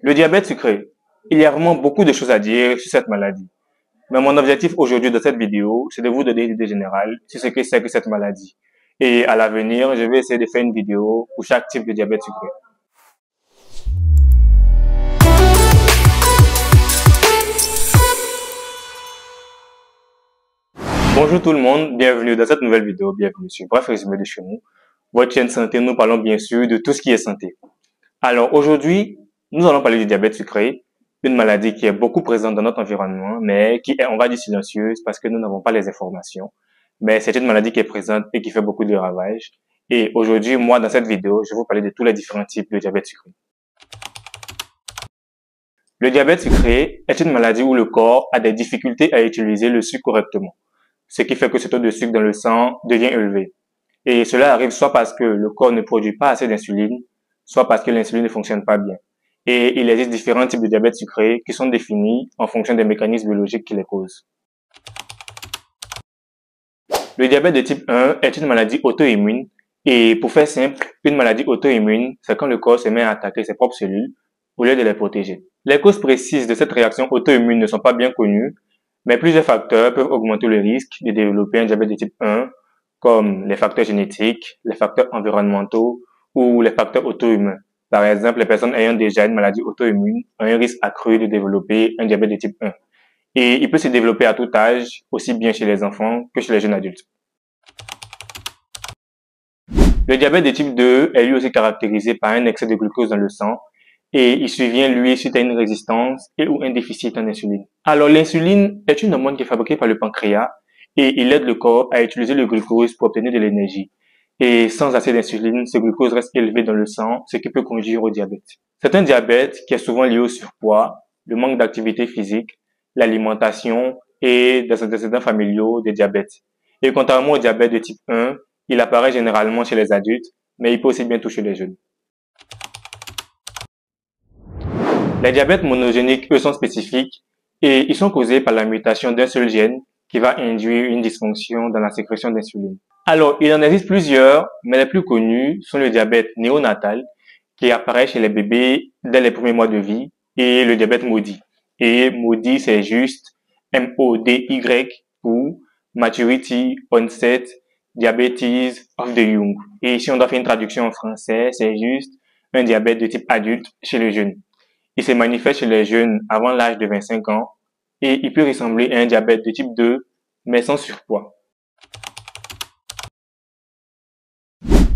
Le diabète sucré. Il y a vraiment beaucoup de choses à dire sur cette maladie. Mais mon objectif aujourd'hui de cette vidéo, c'est de vous donner une idée générale sur ce que c'est que cette maladie. Et à l'avenir, je vais essayer de faire une vidéo pour chaque type de diabète sucré. Bonjour tout le monde, bienvenue dans cette nouvelle vidéo, bienvenue sur Bref Résumé de chez nous. Votre chaîne santé, nous parlons bien sûr de tout ce qui est santé. Alors aujourd'hui, nous allons parler du diabète sucré, une maladie qui est beaucoup présente dans notre environnement, mais qui est, on va dire, silencieuse parce que nous n'avons pas les informations. Mais c'est une maladie qui est présente et qui fait beaucoup de ravages. Et aujourd'hui, moi, dans cette vidéo, je vais vous parler de tous les différents types de diabète sucré. Le diabète sucré est une maladie où le corps a des difficultés à utiliser le sucre correctement, ce qui fait que ce taux de sucre dans le sang devient élevé. Et cela arrive soit parce que le corps ne produit pas assez d'insuline, soit parce que l'insuline ne fonctionne pas bien. Et il existe différents types de diabète sucré qui sont définis en fonction des mécanismes biologiques qui les causent. Le diabète de type 1 est une maladie auto-immune et pour faire simple, une maladie auto-immune, c'est quand le corps se met à attaquer ses propres cellules au lieu de les protéger. Les causes précises de cette réaction auto-immune ne sont pas bien connues, mais plusieurs facteurs peuvent augmenter le risque de développer un diabète de type 1, comme les facteurs génétiques, les facteurs environnementaux ou les facteurs auto-immuns. Par exemple, les personnes ayant déjà une maladie auto-immune ont un risque accru de développer un diabète de type 1. Et il peut se développer à tout âge, aussi bien chez les enfants que chez les jeunes adultes. Le diabète de type 2 est lui aussi caractérisé par un excès de glucose dans le sang et il survient lui suite à une résistance et ou un déficit en insuline. Alors l'insuline est une hormone qui est fabriquée par le pancréas et il aide le corps à utiliser le glucose pour obtenir de l'énergie. Et sans assez d'insuline, ce glucose reste élevé dans le sang, ce qui peut conduire au diabète. C'est un diabète qui est souvent lié au surpoids, le manque d'activité physique, l'alimentation et des antécédents familiaux de diabète. Et contrairement au diabète de type 1, il apparaît généralement chez les adultes, mais il peut aussi bien toucher les jeunes. Les diabètes monogéniques, eux, sont spécifiques et ils sont causés par la mutation d'un seul gène qui va induire une dysfonction dans la sécrétion d'insuline. Alors, il en existe plusieurs, mais les plus connus sont le diabète néonatal, qui apparaît chez les bébés dès les premiers mois de vie, et le diabète maudit. Et maudit, c'est juste M-O-D-Y pour Maturity Onset Diabetes of the Young. Et si on doit faire une traduction en français, c'est juste un diabète de type adulte chez les jeunes. Il se manifeste chez les jeunes avant l'âge de 25 ans et il peut ressembler à un diabète de type 2, mais sans surpoids.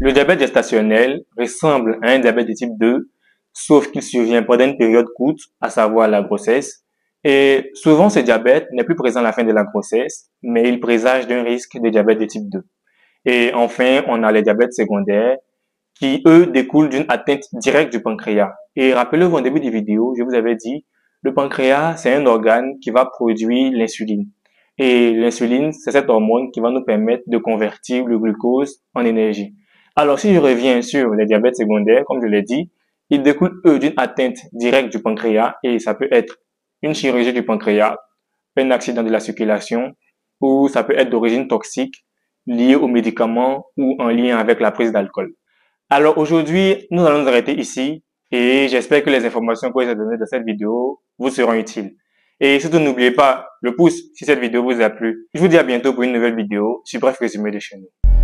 Le diabète gestationnel ressemble à un diabète de type 2, sauf qu'il survient pendant une période courte, à savoir la grossesse. Et souvent, ce diabète n'est plus présent à la fin de la grossesse, mais il présage d'un risque de diabète de type 2. Et enfin, on a les diabètes secondaires, qui, eux, découlent d'une atteinte directe du pancréas. Et rappelez-vous, en début de vidéo, je vous avais dit, le pancréas, c'est un organe qui va produire l'insuline. Et l'insuline, c'est cette hormone qui va nous permettre de convertir le glucose en énergie. Alors, si je reviens sur les diabètes secondaires, comme je l'ai dit, ils découlent, eux, d'une atteinte directe du pancréas et ça peut être une chirurgie du pancréas, un accident de la circulation ou ça peut être d'origine toxique liée aux médicaments ou en lien avec la prise d'alcool. Alors aujourd'hui, nous allons nous arrêter ici et j'espère que les informations que je vous ai données dans cette vidéo vous seront utiles. Et surtout, n'oubliez pas le pouce si cette vidéo vous a plu. Je vous dis à bientôt pour une nouvelle vidéo sur Bref Résumé de chez nous.